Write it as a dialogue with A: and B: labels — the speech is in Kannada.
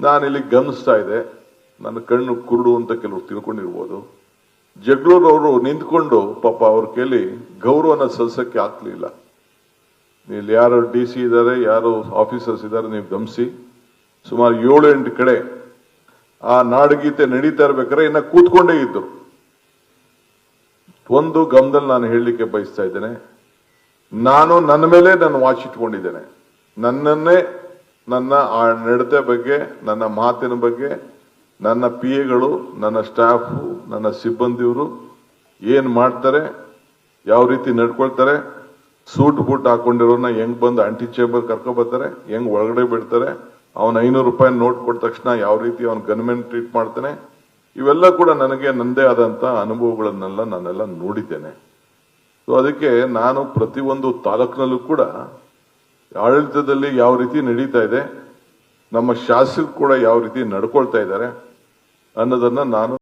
A: ನಾನಿಲ್ಲಿ ಗಮನಿಸ್ತಾ ಇದ್ದೆ, ನನ್ನ ಕಣ್ಣು ಕುರುಡು ಅಂತ ಕೆಲವರು ತಿಳ್ಕೊಂಡಿರ್ಬೋದು. ಜಗಳೂರವರು ನಿಂತ್ಕೊಂಡು ಪಾಪ ಅವ್ರ ಕೈಲಿ ಗೌರವನ ಸಲ್ಲಿಸಕ್ಕೆ ಆಗ್ಲಿಲ್ಲ. ಇಲ್ಲಿ ಯಾರು DC ಇದ್ದಾರೆ, ಯಾರು ಆಫೀಸರ್ಸ್ ಇದ್ದಾರೆ, ನೀವು ಗಮನಿಸಿ. ಸುಮಾರು 7-8 ಕಡೆ ಆ ನಾಡಗೀತೆ ನಡೀತಾ ಇರ್ಬೇಕಾದ್ರೆ ಇನ್ನ ಕೂತ್ಕೊಂಡೇ ಇದ್ದು. ಒಂದು ಗಮನದಲ್ಲಿ ನಾನು ಹೇಳಲಿಕ್ಕೆ ಬಯಸ್ತಾ ಇದ್ದೇನೆ, ನಾನು ನನ್ನ ಮೇಲೆ ನಾನು ವಾಚ್ ಇಟ್ಕೊಂಡಿದ್ದೇನೆ. ನನ್ನನ್ನೇ, ನನ್ನ ಆ ನಡತೆ ಬಗ್ಗೆ, ನನ್ನ ಮಾತಿನ ಬಗ್ಗೆ, ನನ್ನ PAಗಳು, ನನ್ನ ಸ್ಟಾಫು, ನನ್ನ ಸಿಬ್ಬಂದಿಯವರು ಏನ್ ಮಾಡ್ತಾರೆ, ಯಾವ ರೀತಿ ನಡ್ಕೊಳ್ತಾರೆ, ಸೂಟ್ ಬೂಟ್ ಹಾಕೊಂಡಿರೋನ್ನ ಹೆಂಗ್ ಬಂದು ಆಂಟಿ ಚೇಂಬರ್ ಕರ್ಕೊಂಡ್ ಬರ್ತಾರೆ, ಹೆಂಗ್ ಒಳಗಡೆ ಬಿಡ್ತಾರೆ, ಅವನ 500 ರೂಪಾಯಿ ನೋಟ್ ಕೊಟ್ಟ ತಕ್ಷಣ ಯಾವ ರೀತಿ ಅವನ ಗನ್ಮೆನ್ ಟ್ರೀಟ್ ಮಾಡ್ತಾನೆ, ಇವೆಲ್ಲ ಕೂಡ ನನಗೆ ನಂದೇ ಆದಂತ ಅನುಭವಗಳನ್ನೆಲ್ಲ ನಾನೆಲ್ಲ ನೋಡಿದ್ದೇನೆ. ಸೊ ಅದಕ್ಕೆ ನಾನು ಪ್ರತಿಯೊಂದು ತಾಲೂಕಿನಲ್ಲೂ ಕೂಡ ಆಡಳಿತದಲ್ಲಿ ಯಾವ ರೀತಿ ನಡೀತಾ ಇದೆ, ನಮ್ಮ ಶಾಸಕರು ಕೂಡ ಯಾವ ರೀತಿ ನಡ್ಕೊಳ್ತಾ ಇದ್ದಾರೆ ಅನ್ನೋದನ್ನ ನಾನು